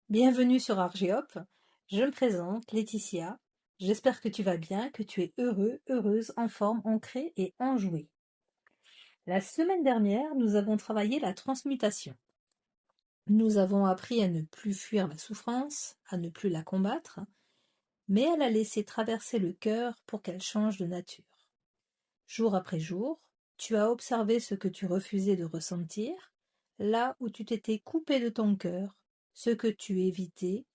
Bienvenue sur Argéop, je me présente, Laetitia. J'espère que tu vas bien, que tu es heureux, heureuse, en forme, ancrée et enjouée. La semaine dernière, nous avons travaillé la transmutation. Nous avons appris à ne plus fuir la souffrance, à ne plus la combattre, mais à la laisser traverser le cœur pour qu'elle change de nature. Jour après jour, tu as observé ce que tu refusais de ressentir, là où tu t'étais coupé de ton cœur, ce que tu évitais.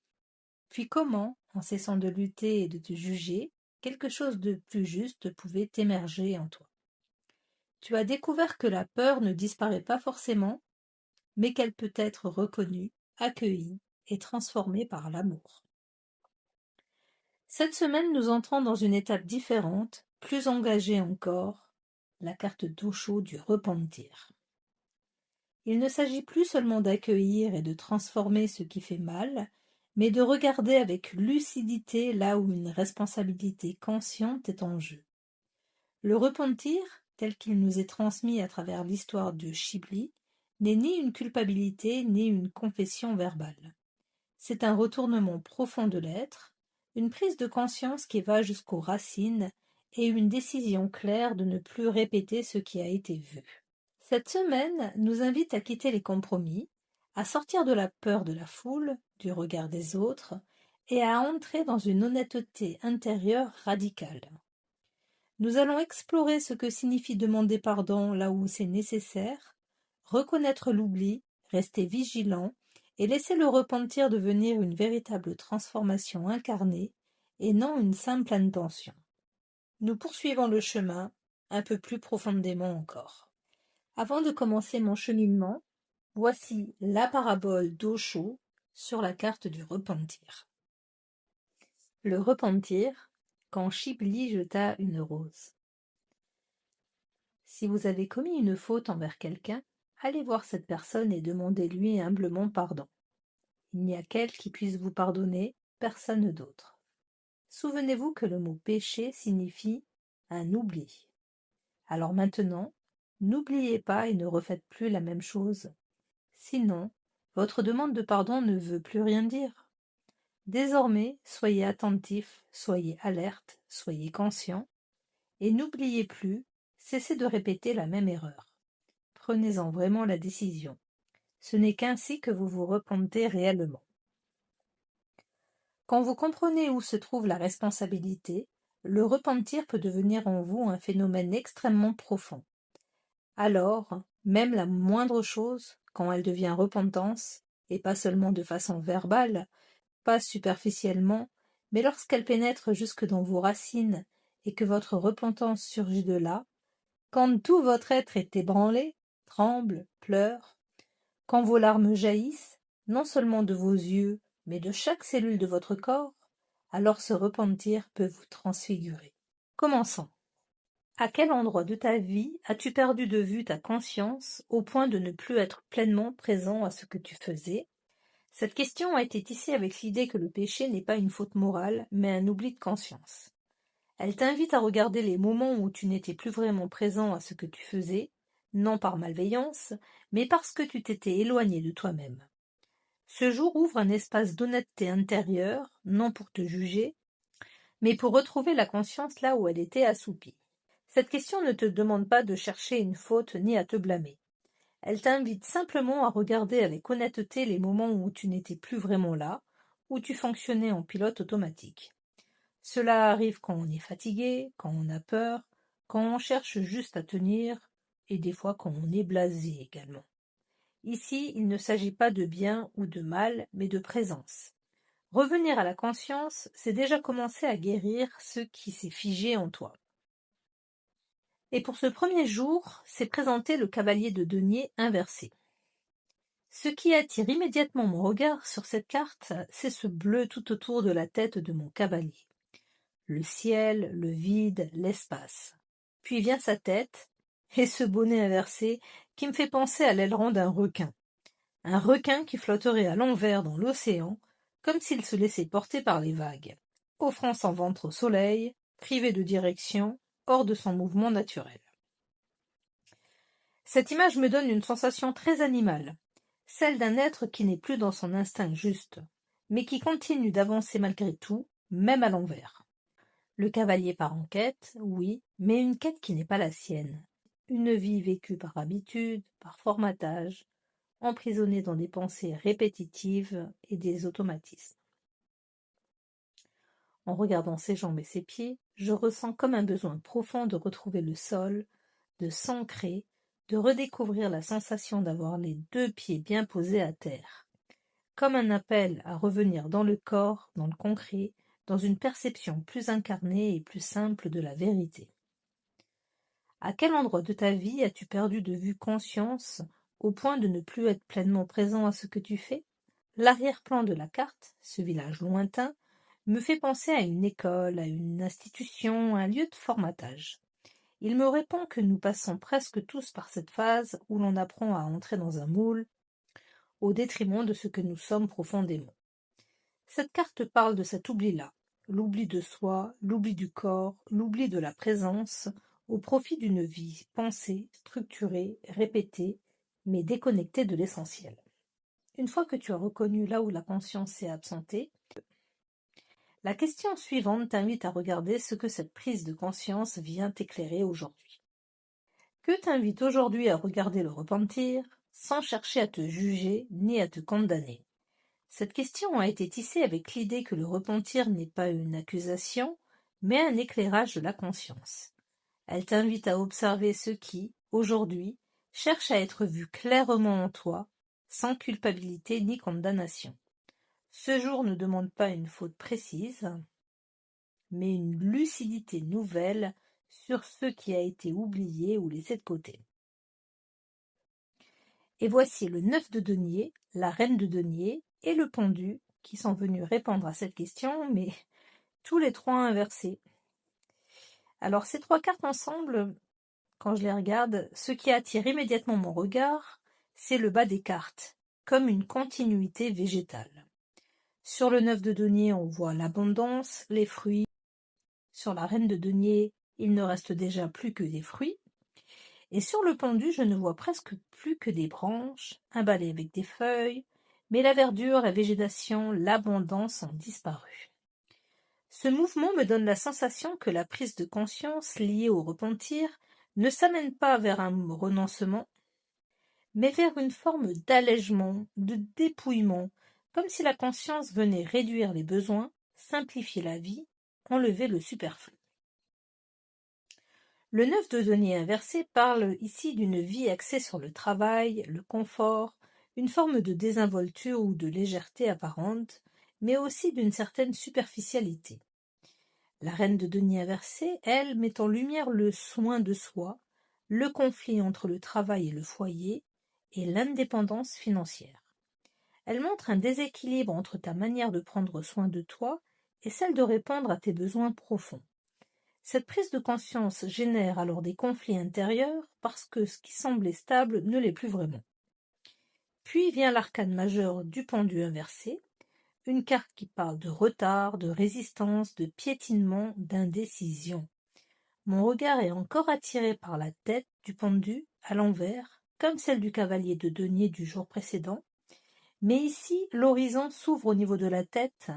Puis comment, en cessant de lutter et de te juger, quelque chose de plus juste pouvait émerger en toi. Tu as découvert que la peur ne disparaît pas forcément, mais qu'elle peut être reconnue, accueillie et transformée par l'amour. Cette semaine, nous entrons dans une étape différente, plus engagée encore, la carte d'Osho du repentir. Il ne s'agit plus seulement d'accueillir et de transformer ce qui fait mal, mais de regarder avec lucidité là où une responsabilité consciente est en jeu. Le repentir, tel qu'il nous est transmis à travers l'histoire de Shibli, n'est ni une culpabilité ni une confession verbale. C'est un retournement profond de l'être, une prise de conscience qui va jusqu'aux racines et une décision claire de ne plus répéter ce qui a été vu. Cette semaine nous invite à quitter les compromis, à sortir de la peur de la foule, du regard des autres, et à entrer dans une honnêteté intérieure radicale. Nous allons explorer ce que signifie demander pardon là où c'est nécessaire, reconnaître l'oubli, rester vigilant et laisser le repentir devenir une véritable transformation incarnée et non une simple intention. Nous poursuivons le chemin un peu plus profondément encore. Avant de commencer mon cheminement, voici la parabole d'Osho sur la carte du repentir. Le repentir, quand Shibli jeta une rose. Si vous avez commis une faute envers quelqu'un, allez voir cette personne et demandez-lui humblement pardon. Il n'y a qu'elle qui puisse vous pardonner, personne d'autre. Souvenez-vous que le mot péché signifie un oubli. Alors maintenant, n'oubliez pas et ne refaites plus la même chose. Sinon, votre demande de pardon ne veut plus rien dire. Désormais, soyez attentif, soyez alerte, soyez conscient, et n'oubliez plus, cessez de répéter la même erreur. Prenez-en vraiment la décision. Ce n'est qu'ainsi que vous vous repentez réellement. Quand vous comprenez où se trouve la responsabilité, le repentir peut devenir en vous un phénomène extrêmement profond. Alors, même la moindre chose, quand elle devient repentance, et pas seulement de façon verbale, pas superficiellement, mais lorsqu'elle pénètre jusque dans vos racines et que votre repentance surgit de là, quand tout votre être est ébranlé, tremble, pleure, quand vos larmes jaillissent, non seulement de vos yeux, mais de chaque cellule de votre corps, alors ce repentir peut vous transfigurer. Commençons. À quel endroit de ta vie as-tu perdu de vue ta conscience au point de ne plus être pleinement présent à ce que tu faisais? Cette question a été tissée avec l'idée que le péché n'est pas une faute morale, mais un oubli de conscience. Elle t'invite à regarder les moments où tu n'étais plus vraiment présent à ce que tu faisais, non par malveillance, mais parce que tu t'étais éloigné de toi-même. Ce jour ouvre un espace d'honnêteté intérieure, non pour te juger, mais pour retrouver la conscience là où elle était assoupie. Cette question ne te demande pas de chercher une faute ni à te blâmer. Elle t'invite simplement à regarder avec honnêteté les moments où tu n'étais plus vraiment là, où tu fonctionnais en pilote automatique. Cela arrive quand on est fatigué, quand on a peur, quand on cherche juste à tenir, et des fois quand on est blasé également. Ici, il ne s'agit pas de bien ou de mal, mais de présence. Revenir à la conscience, c'est déjà commencer à guérir ce qui s'est figé en toi. Et pour ce premier jour, s'est présenté le cavalier de denier inversé. Ce qui attire immédiatement mon regard sur cette carte, c'est ce bleu tout autour de la tête de mon cavalier. Le ciel, le vide, l'espace. Puis vient sa tête, et ce bonnet inversé qui me fait penser à l'aileron d'un requin. Un requin qui flotterait à l'envers dans l'océan, comme s'il se laissait porter par les vagues, offrant son ventre au soleil, privé de direction, hors de son mouvement naturel. Cette image me donne une sensation très animale, celle d'un être qui n'est plus dans son instinct juste. mais qui continue d'avancer malgré tout, même à l'envers. Le cavalier part en quête, oui, mais une quête qui n'est pas la sienne. Une vie vécue par habitude, par formatage, emprisonnée dans des pensées répétitives et des automatismes. En regardant ses jambes et ses pieds, je ressens comme un besoin profond de retrouver le sol, de s'ancrer, de redécouvrir la sensation d'avoir les 2 pieds bien posés à terre. Comme un appel à revenir dans le corps, dans le concret, dans une perception plus incarnée et plus simple de la vérité. À quel endroit de ta vie as-tu perdu de vue conscience au point de ne plus être pleinement présent à ce que tu fais? L'arrière-plan de la carte, ce village lointain, me fait penser à une école, à une institution, un lieu de formatage. Il me répond que nous passons presque tous par cette phase où l'on apprend à entrer dans un moule, au détriment de ce que nous sommes profondément. Cette carte parle de cet oubli-là, l'oubli de soi, l'oubli du corps, l'oubli de la présence, au profit d'une vie pensée, structurée, répétée, mais déconnectée de l'essentiel. Une fois que tu as reconnu là où la conscience s'est absentée, la question suivante t'invite à regarder ce que cette prise de conscience vient t'éclairer aujourd'hui. Que t'invite aujourd'hui à regarder le repentir, sans chercher à te juger ni à te condamner. Cette question a été tissée avec l'idée que le repentir n'est pas une accusation, mais un éclairage de la conscience. Elle t'invite à observer ce qui, aujourd'hui, cherche à être vu clairement en toi, sans culpabilité ni condamnation. Ce jour ne demande pas une faute précise, mais une lucidité nouvelle sur ce qui a été oublié ou laissé de côté. Et voici le 9 de denier, la reine de denier et le pendu qui sont venus répondre à cette question, mais tous les 3 inversés. Alors ces 3 cartes ensemble, quand je les regarde, ce qui attire immédiatement mon regard, c'est le bas des cartes, comme une continuité végétale. Sur le 9 de denier, on voit l'abondance, les fruits. Sur la reine de denier, il ne reste déjà plus que des fruits. Et sur le pendu, je ne vois presque plus que des branches, un balai avec des feuilles, mais la verdure, la végétation, l'abondance ont disparu. Ce mouvement me donne la sensation que la prise de conscience liée au repentir ne s'amène pas vers un renoncement, mais vers une forme d'allègement, de dépouillement, comme si la conscience venait réduire les besoins, simplifier la vie, enlever le superflu. Le 9 de denier inversé parle ici d'une vie axée sur le travail, le confort, une forme de désinvolture ou de légèreté apparente, mais aussi d'une certaine superficialité. La reine de denier inversé, elle, met en lumière le soin de soi, le conflit entre le travail et le foyer, et l'indépendance financière. Elle montre un déséquilibre entre ta manière de prendre soin de toi et celle de répondre à tes besoins profonds. Cette prise de conscience génère alors des conflits intérieurs parce que ce qui semblait stable ne l'est plus vraiment. Puis vient l'arcane majeur du pendu inversé, une carte qui parle de retard, de résistance, de piétinement, d'indécision. Mon regard est encore attiré par la tête du pendu à l'envers, comme celle du cavalier de denier du jour précédent, mais ici l'horizon s'ouvre au niveau de la tête,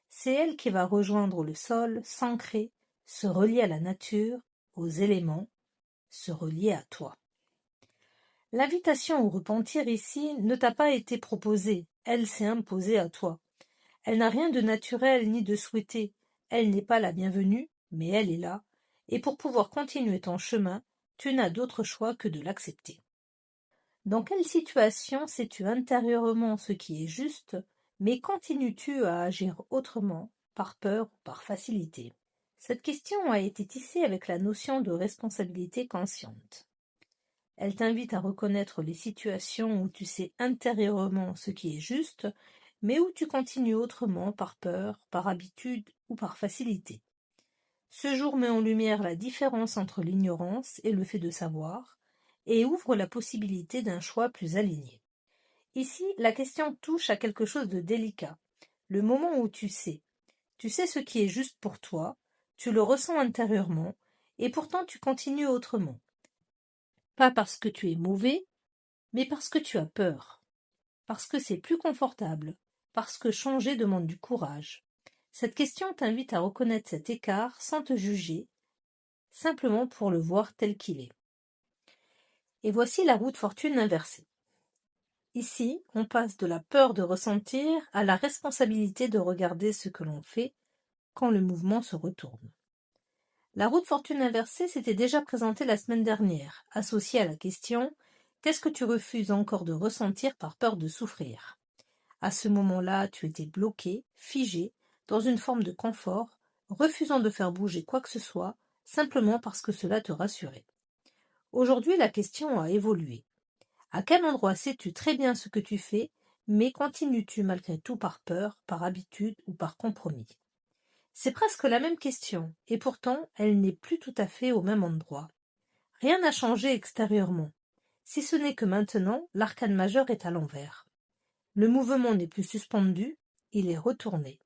c'est elle qui va rejoindre le sol, s'ancrer, se relier à la nature, aux éléments, se relier à toi. L'invitation au repentir ici ne t'a pas été proposée, elle s'est imposée à toi. Elle n'a rien de naturel ni de souhaité, elle n'est pas la bienvenue, mais elle est là, et pour pouvoir continuer ton chemin, tu n'as d'autre choix que de l'accepter. Dans quelle situation sais-tu intérieurement ce qui est juste, mais continues-tu à agir autrement, par peur ou par facilité? Cette question a été tissée avec la notion de responsabilité consciente. Elle t'invite à reconnaître les situations où tu sais intérieurement ce qui est juste, mais où tu continues autrement par peur, par habitude ou par facilité. Ce jour met en lumière la différence entre l'ignorance et le fait de savoir, et ouvre la possibilité d'un choix plus aligné. Ici, la question touche à quelque chose de délicat, le moment où tu sais ce qui est juste pour toi, tu le ressens intérieurement, et pourtant tu continues autrement. Pas parce que tu es mauvais, mais parce que tu as peur, parce que c'est plus confortable, parce que changer demande du courage. Cette question t'invite à reconnaître cet écart sans te juger, simplement pour le voir tel qu'il est. Et voici la roue de fortune inversée. Ici, on passe de la peur de ressentir à la responsabilité de regarder ce que l'on fait quand le mouvement se retourne. La roue de fortune inversée s'était déjà présentée la semaine dernière, associée à la question « Qu'est-ce que tu refuses encore de ressentir par peur de souffrir ?» À ce moment-là, tu étais bloqué, figé, dans une forme de confort, refusant de faire bouger quoi que ce soit, simplement parce que cela te rassurait. Aujourd'hui, la question a évolué. À quel endroit sais-tu très bien ce que tu fais, mais continues-tu malgré tout par peur, par habitude ou par compromis? C'est presque la même question, et pourtant elle n'est plus tout à fait au même endroit. Rien n'a changé extérieurement, si ce n'est que maintenant l'arcane majeur est à l'envers. Le mouvement n'est plus suspendu, il est retourné.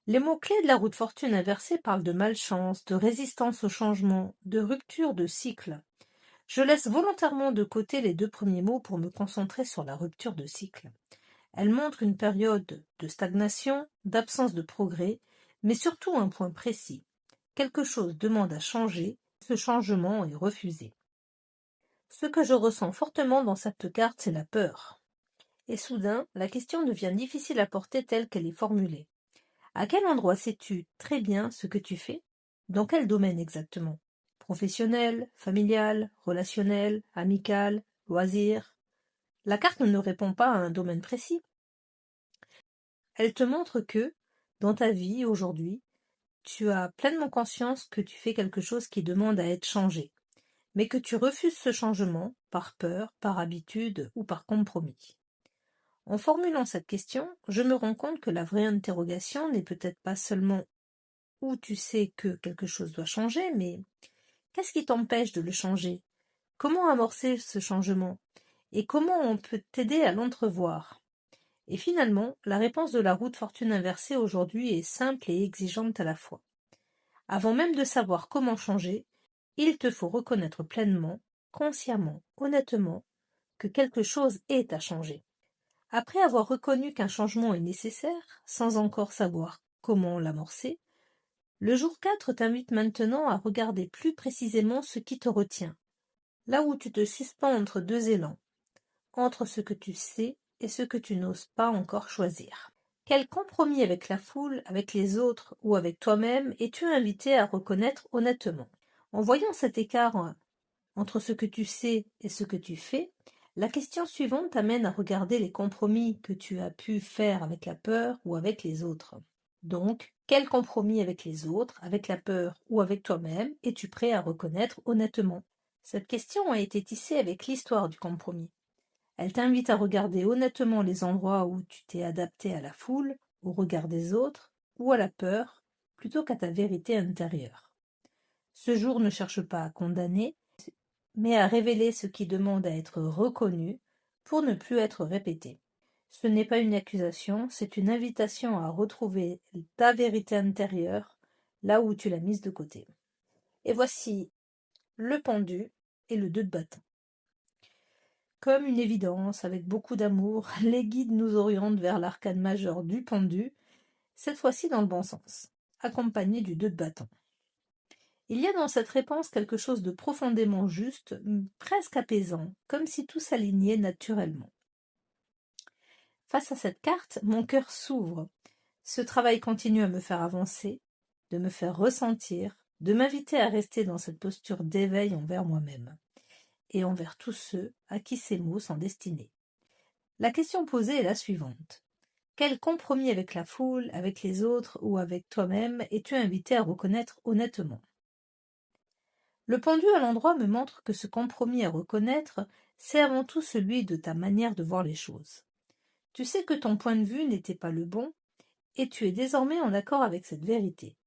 Les mots-clés de la roue de fortune inversée parlent de malchance, de résistance au changement, de rupture de cycle. Je laisse volontairement de côté les 2 premiers mots pour me concentrer sur la rupture de cycle. Elle montre une période de stagnation, d'absence de progrès, mais surtout un point précis. Quelque chose demande à changer, ce changement est refusé. Ce que je ressens fortement dans cette carte, c'est la peur. Et soudain, la question devient difficile à porter telle qu'elle est formulée. À quel endroit sais-tu très bien ce que tu fais? Dans quel domaine exactement? Professionnel, familial, relationnel, amical, loisir? La carte ne répond pas à un domaine précis. Elle te montre que, dans ta vie aujourd'hui, tu as pleinement conscience que tu fais quelque chose qui demande à être changé, mais que tu refuses ce changement par peur, par habitude ou par compromis. En formulant cette question, je me rends compte que la vraie interrogation n'est peut-être pas seulement où tu sais que quelque chose doit changer, mais qu'est-ce qui t'empêche de le changer? Comment amorcer ce changement? Et comment on peut t'aider à l'entrevoir? Et finalement, la réponse de la roue de fortune inversée aujourd'hui est simple et exigeante à la fois. Avant même de savoir comment changer, il te faut reconnaître pleinement, consciemment, honnêtement, que quelque chose est à changer. Après avoir reconnu qu'un changement est nécessaire, sans encore savoir comment l'amorcer, le jour 4 t'invite maintenant à regarder plus précisément ce qui te retient, là où tu te suspends entre 2 élans, entre ce que tu sais et ce que tu n'oses pas encore choisir. Quel compromis avec la foule, avec les autres ou avec toi-même es-tu invité à reconnaître honnêtement? En voyant cet écart entre ce que tu sais et ce que tu fais, la question suivante t'amène à regarder les compromis que tu as pu faire avec la peur ou avec les autres. Donc, quel compromis avec les autres, avec la peur ou avec toi-même es-tu prêt à reconnaître honnêtement? Cette question a été tissée avec l'histoire du compromis. Elle t'invite à regarder honnêtement les endroits où tu t'es adapté à la foule, au regard des autres ou à la peur, plutôt qu'à ta vérité intérieure. Ce jour ne cherche pas à condamner, mais à révéler ce qui demande à être reconnu pour ne plus être répété. Ce n'est pas une accusation, c'est une invitation à retrouver ta vérité intérieure là où tu l'as mise de côté. Et voici le pendu et le 2 de bâton. Comme une évidence, avec beaucoup d'amour, les guides nous orientent vers l'arcane majeur du pendu, cette fois-ci dans le bon sens, accompagné du 2 de bâton. Il y a dans cette réponse quelque chose de profondément juste, presque apaisant, comme si tout s'alignait naturellement. Face à cette carte, mon cœur s'ouvre. Ce travail continue à me faire avancer, de me faire ressentir, de m'inviter à rester dans cette posture d'éveil envers moi-même et envers tous ceux à qui ces mots sont destinés. La question posée est la suivante. Quel compromis avec la foule, avec les autres ou avec toi-même es-tu invité à reconnaître honnêtement? Le pendu à l'endroit me montre que ce compromis à reconnaître, c'est avant tout celui de ta manière de voir les choses. Tu sais que ton point de vue n'était pas le bon, et tu es désormais en accord avec cette vérité.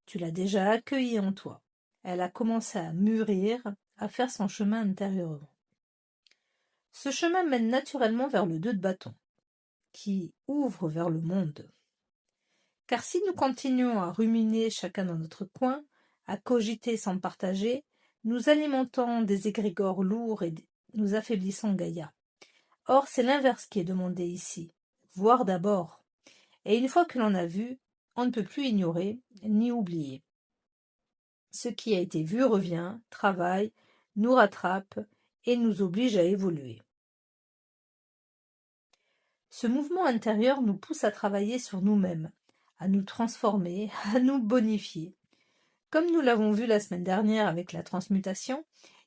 Tu l'as déjà accueillie en toi. Elle a commencé à mûrir, à faire son chemin intérieurement. Ce chemin mène naturellement vers le 2 de bâton, qui ouvre vers le monde. Car si nous continuons à ruminer chacun dans notre coin, à cogiter sans partager, nous alimentons des égrégores lourds et nous affaiblissons Gaïa. Or, c'est l'inverse qui est demandé ici. voir d'abord. Et une fois que l'on a vu, on ne peut plus ignorer ni oublier. Ce qui a été vu revient, travaille, nous rattrape et nous oblige à évoluer. Ce mouvement intérieur nous pousse à travailler sur nous-mêmes, à nous transformer, à nous bonifier. Comme nous l'avons vu la semaine dernière avec la transmutation,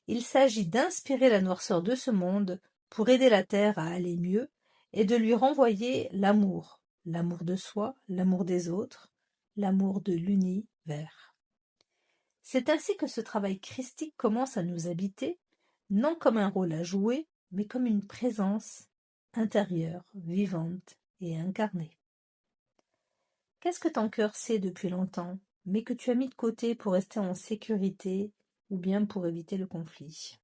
il s'agit d'inspirer la noirceur de ce monde pour aider la Terre à aller mieux et de lui renvoyer l'amour de soi, l'amour des autres, l'amour de l'univers. C'est ainsi que ce travail christique commence à nous habiter, non comme un rôle à jouer, mais comme une présence intérieure, vivante et incarnée. Qu'est-ce que ton cœur sait depuis longtemps, mais que tu as mis de côté pour rester en sécurité ou bien pour éviter le conflit?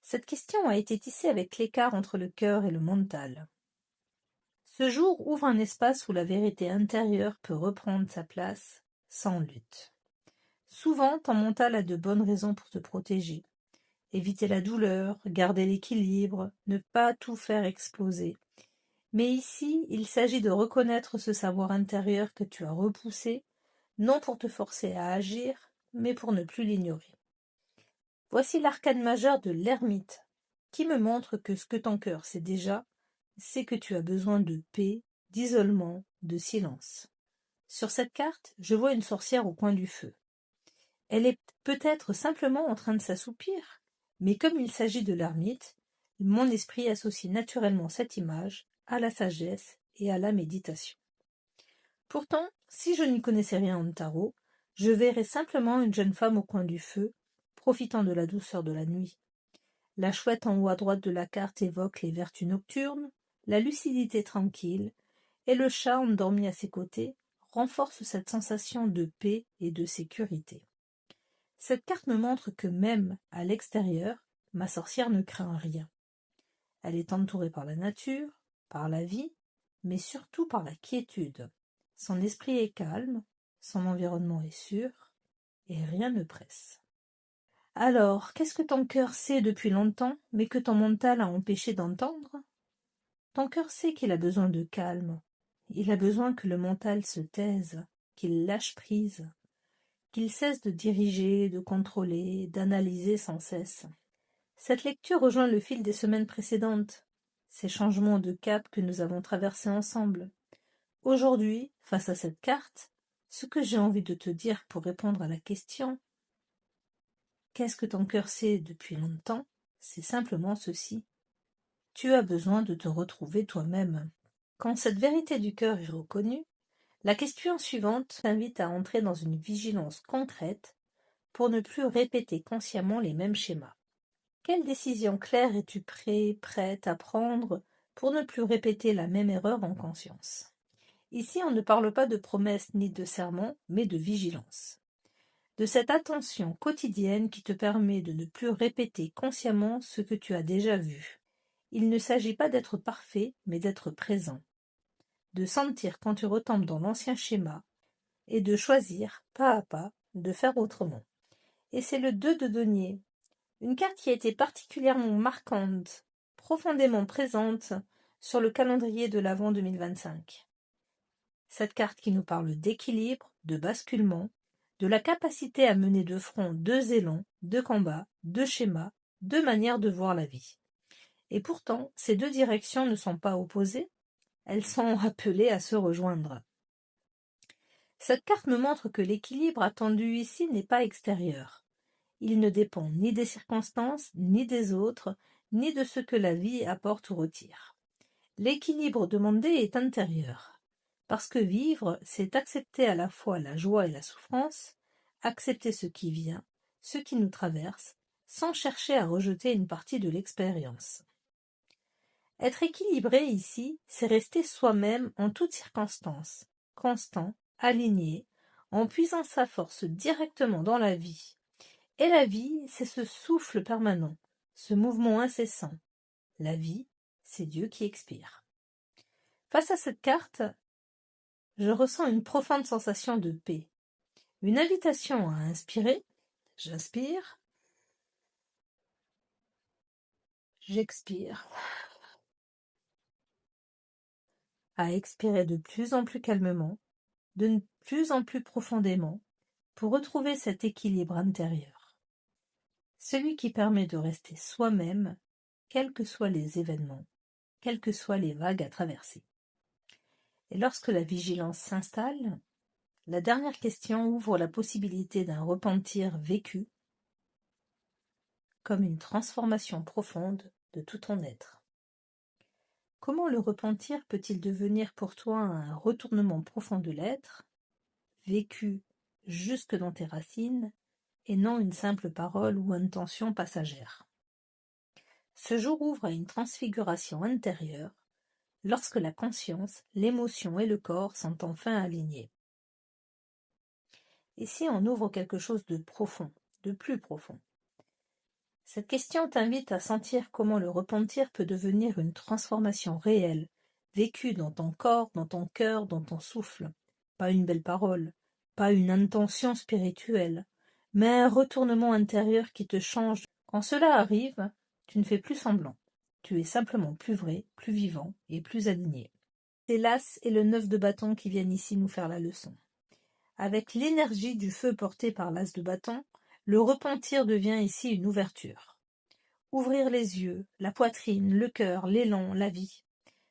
Cette question a été tissée avec l'écart entre le cœur et le mental. Ce jour ouvre un espace où la vérité intérieure peut reprendre sa place sans lutte. Souvent, ton mental a de bonnes raisons pour te protéger. Éviter la douleur, garder l'équilibre, ne pas tout faire exploser. Mais ici, il s'agit de reconnaître ce savoir intérieur que tu as repoussé, non pour te forcer à agir, mais pour ne plus l'ignorer. Voici l'arcane majeur de l'ermite, qui me montre que ce que ton cœur sait déjà, c'est que tu as besoin de paix, d'isolement, de silence. Sur cette carte, je vois une sorcière au coin du feu. Elle est peut-être simplement en train de s'assoupir, mais comme il s'agit de l'ermite, mon esprit associe naturellement cette image à la sagesse et à la méditation. Pourtant, si je n'y connaissais rien en tarot, je verrais simplement une jeune femme au coin du feu, profitant de la douceur de la nuit. La chouette en haut à droite de la carte évoque les vertus nocturnes, la lucidité tranquille, et le chat endormi à ses côtés renforce cette sensation de paix et de sécurité. Cette carte me montre que même à l'extérieur, ma sorcière ne craint rien. Elle est entourée par la nature, par la vie, mais surtout par la quiétude. Son esprit est calme, son environnement est sûr, et rien ne presse. Alors, qu'est-ce que ton cœur sait depuis longtemps, mais que ton mental a empêché d'entendre? Ton cœur sait qu'il a besoin de calme. Il a besoin que le mental se taise, qu'il lâche prise, qu'il cesse de diriger, de contrôler, d'analyser sans cesse. Cette lecture rejoint le fil des semaines précédentes, ces changements de cap que nous avons traversés ensemble. Aujourd'hui, face à cette carte, ce que j'ai envie de te dire pour répondre à la question « Qu'est-ce que ton cœur sait depuis longtemps ?» c'est simplement ceci. Tu as besoin de te retrouver toi-même. Quand cette vérité du cœur est reconnue, la question suivante t'invite à entrer dans une vigilance concrète pour ne plus répéter consciemment les mêmes schémas. Quelle décision claire es-tu prête à prendre pour ne plus répéter la même erreur en conscience? Ici, on ne parle pas de promesses ni de serments, mais de vigilance. De cette attention quotidienne qui te permet de ne plus répéter consciemment ce que tu as déjà vu. Il ne s'agit pas d'être parfait, mais d'être présent. De sentir quand tu retombes dans l'ancien schéma et de choisir, pas à pas, de faire autrement. Et c'est le 2 de denier, une carte qui a été particulièrement marquante, profondément présente sur le calendrier de l'Avent 2025. Cette carte qui nous parle d'équilibre, de basculement, de la capacité à mener de front deux élans, deux combats, deux schémas, deux manières de voir la vie. Et pourtant, ces deux directions ne sont pas opposées, elles sont appelées à se rejoindre. Cette carte me montre que l'équilibre attendu ici n'est pas extérieur. Il ne dépend ni des circonstances, ni des autres, ni de ce que la vie apporte ou retire. L'équilibre demandé est intérieur. Parce que vivre, c'est accepter à la fois la joie et la souffrance, accepter ce qui vient, ce qui nous traverse, sans chercher à rejeter une partie de l'expérience. Être équilibré ici, c'est rester soi-même en toutes circonstances, constant, aligné, en puisant sa force directement dans la vie. Et la vie, c'est ce souffle permanent, ce mouvement incessant. La vie, c'est Dieu qui expire. Face à cette carte, je ressens une profonde sensation de paix. Une invitation à inspirer. J'inspire. J'expire. à expirer de plus en plus calmement, de plus en plus profondément, pour retrouver cet équilibre intérieur. Celui qui permet de rester soi-même, quels que soient les événements, quelles que soient les vagues à traverser. Et lorsque la vigilance s'installe, la dernière question ouvre la possibilité d'un repentir vécu comme une transformation profonde de tout ton être. Comment le repentir peut-il devenir pour toi un retournement profond de l'être, vécu jusque dans tes racines, et non une simple parole ou intention passagère? Ce jour ouvre à une transfiguration intérieure lorsque la conscience, l'émotion et le corps sont enfin alignés. Ici, on ouvre quelque chose de profond, de plus profond. Cette question t'invite à sentir comment le repentir peut devenir une transformation réelle, vécue dans ton corps, dans ton cœur, dans ton souffle. Pas une belle parole, pas une intention spirituelle, mais un retournement intérieur qui te change. Quand cela arrive, tu ne fais plus semblant. Tu es simplement plus vrai, plus vivant et plus aligné. C'est l'as et le 9 de bâton qui viennent ici nous faire la leçon. Avec l'énergie du feu porté par l'as de bâton, le repentir devient ici une ouverture. Ouvrir les yeux, la poitrine, le cœur, l'élan, la vie.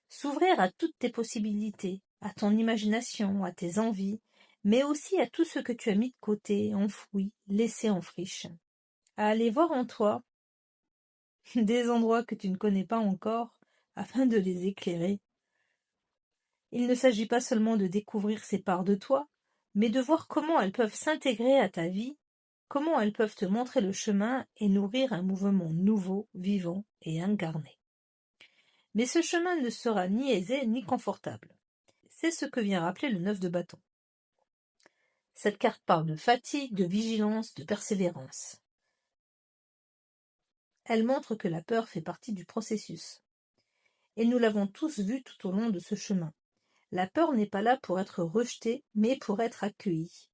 S'ouvrir à toutes tes possibilités, à ton imagination, à tes envies, mais aussi à tout ce que tu as mis de côté, enfoui, laissé en friche. À aller voir en toi des endroits que tu ne connais pas encore, afin de les éclairer. Il ne s'agit pas seulement de découvrir ces parts de toi, mais de voir comment elles peuvent s'intégrer à ta vie, comment elles peuvent te montrer le chemin et nourrir un mouvement nouveau, vivant et incarné. Mais ce chemin ne sera ni aisé ni confortable. C'est ce que vient rappeler le 9 de bâton. Cette carte parle de fatigue, de vigilance, de persévérance. Elle montre que la peur fait partie du processus. Et nous l'avons tous vu tout au long de ce chemin. La peur n'est pas là pour être rejetée, mais pour être accueillie.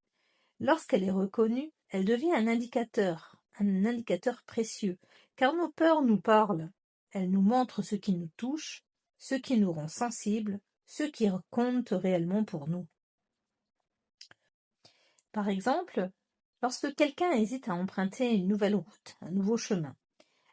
Lorsqu'elle est reconnue, elle devient un indicateur précieux, car nos peurs nous parlent. Elles nous montrent ce qui nous touche, ce qui nous rend sensibles, ce qui compte réellement pour nous. Par exemple, lorsque quelqu'un hésite à emprunter une nouvelle route, un nouveau chemin,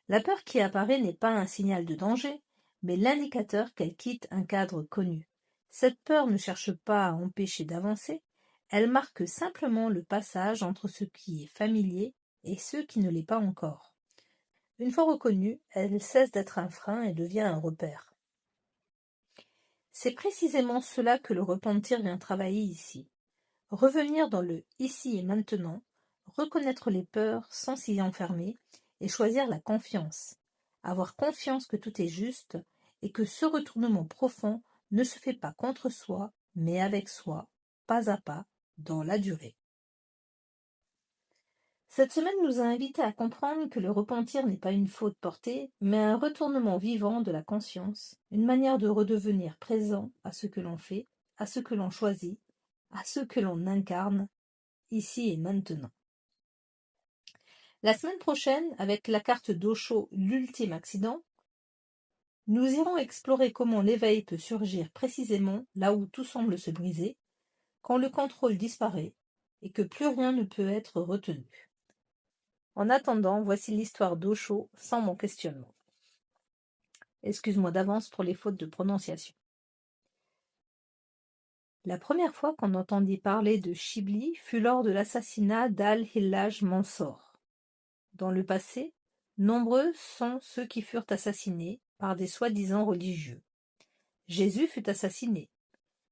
la peur qui apparaît n'est pas un signal de danger, mais l'indicateur qu'elle quitte un cadre connu. Cette peur ne cherche pas à empêcher d'avancer, elle marque simplement le passage entre ce qui est familier et ce qui ne l'est pas encore. Une fois reconnue, elle cesse d'être un frein et devient un repère. C'est précisément cela que le repentir vient travailler ici. Revenir dans le ici et maintenant, reconnaître les peurs sans s'y enfermer et choisir la confiance. Avoir confiance que tout est juste et que ce retournement profond ne se fait pas contre soi, mais avec soi, pas à pas, dans la durée. Cette semaine nous a invités à comprendre que le repentir n'est pas une faute portée, mais un retournement vivant de la conscience, une manière de redevenir présent à ce que l'on fait, à ce que l'on choisit, à ce que l'on incarne, ici et maintenant. La semaine prochaine, avec la carte d'Osho, l'ultime accident, nous irons explorer comment l'éveil peut surgir précisément là où tout semble se briser, quand le contrôle disparaît et que plus rien ne peut être retenu. En attendant, voici l'histoire d'Osho sans mon questionnement. Excuse-moi d'avance pour les fautes de prononciation. La première fois qu'on entendit parler de Shibli fut lors de l'assassinat d'Al-Hillaj Mansour. Dans le passé, nombreux sont ceux qui furent assassinés par des soi-disant religieux. Jésus fut assassiné,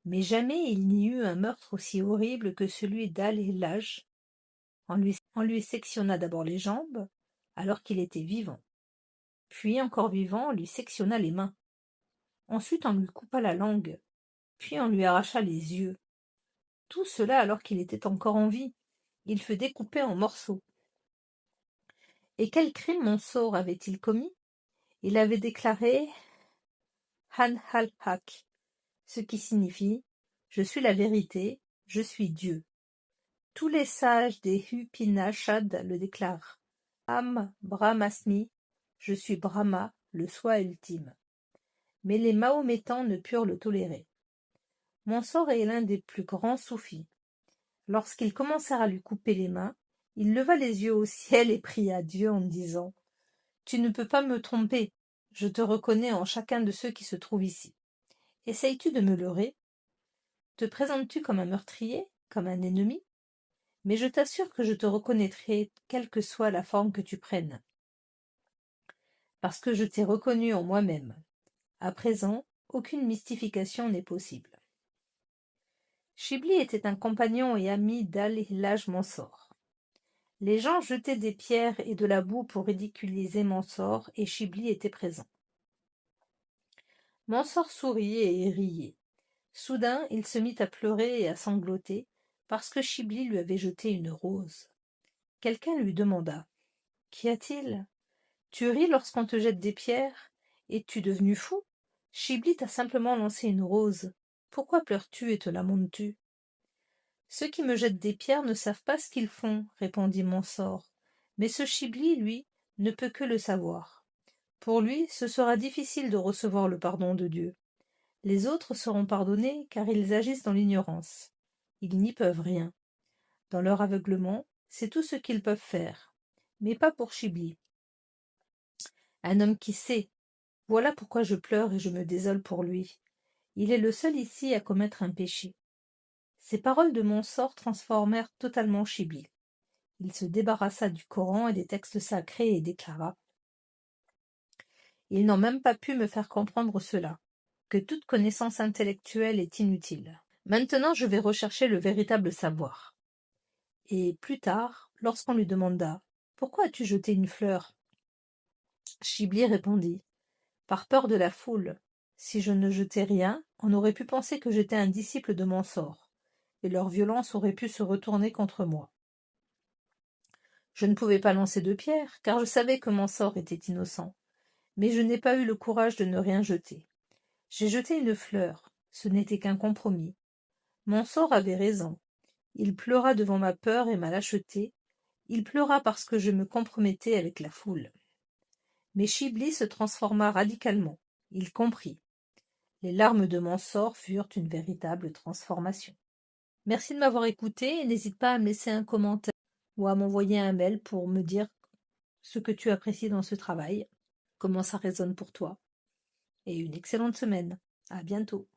mais jamais il n'y eut un meurtre aussi horrible que celui d'Al-Hillaj. On lui sectionna d'abord les jambes, alors qu'il était vivant. Puis, encore vivant, on lui sectionna les mains. Ensuite, on lui coupa la langue, puis on lui arracha les yeux. Tout cela alors qu'il était encore en vie. Il fut découpé en morceaux. Et quel crime Mansour avait-il commis? Il avait déclaré Han al-Haq, ce qui signifie « Je suis la vérité, je suis Dieu ». Tous les sages des Upanishads le déclarent. Am Brahmasmi, je suis Brahma, le soi ultime. Mais les Mahométans ne purent le tolérer. Monsor est l'un des plus grands soufis. Lorsqu'ils commencèrent à lui couper les mains, il leva les yeux au ciel et pria Dieu en disant: Tu ne peux pas me tromper, je te reconnais en chacun de ceux qui se trouvent ici. Essayes-tu de me leurrer? Te présentes-tu comme un meurtrier, comme un ennemi? Mais je t'assure que je te reconnaîtrai, quelle que soit la forme que tu prennes, parce que je t'ai reconnu en moi-même. À présent, aucune mystification n'est possible. Chibli était un compagnon et ami d'Al-Hillaj Mansor. Les gens jetaient des pierres et de la boue pour ridiculiser Mansor, et Chibli était présent. Mansor souriait et riait. Soudain, il se mit à pleurer et à sangloter, parce que Chibli lui avait jeté une rose. Quelqu'un lui demanda: Qu'y a-t-il? Tu ris lorsqu'on te jette des pierres? Es-tu devenu fou? Chibli t'a simplement lancé une rose. Pourquoi pleures-tu et te lamentes-tu? Ceux qui me jettent des pierres ne savent pas ce qu'ils font, répondit Mansor. Mais ce Chibli, lui, ne peut que le savoir. Pour lui, ce sera difficile de recevoir le pardon de Dieu. Les autres seront pardonnés car ils agissent dans l'ignorance. Ils n'y peuvent rien. Dans leur aveuglement, c'est tout ce qu'ils peuvent faire. Mais pas pour Chibli. Un homme qui sait. Voilà pourquoi je pleure et je me désole pour lui. Il est le seul ici à commettre un péché. Ces paroles de Mansor transformèrent totalement Chibli. Il se débarrassa du Coran et des textes sacrés et déclara: Ils n'ont même pas pu me faire comprendre cela, que toute connaissance intellectuelle est inutile. Maintenant je vais rechercher le véritable savoir. Et plus tard, lorsqu'on lui demanda: Pourquoi as-tu jeté une fleur? Chibli répondit: Par peur de la foule. Si je ne jetais rien, on aurait pu penser que j'étais un disciple de Mansor, et leur violence aurait pu se retourner contre moi. Je ne pouvais pas lancer de pierre, car je savais que Mansor était innocent, mais je n'ai pas eu le courage de ne rien jeter. J'ai jeté une fleur, ce n'était qu'un compromis. Mansor avait raison. Il pleura devant ma peur et ma lâcheté, il pleura parce que je me compromettais avec la foule. Mais Chibli se transforma radicalement, il comprit. Les larmes de Mansor furent une véritable transformation. Merci de m'avoir écouté et n'hésite pas à me laisser un commentaire ou à m'envoyer un mail pour me dire ce que tu apprécies dans ce travail, comment ça résonne pour toi. Et une excellente semaine. À bientôt.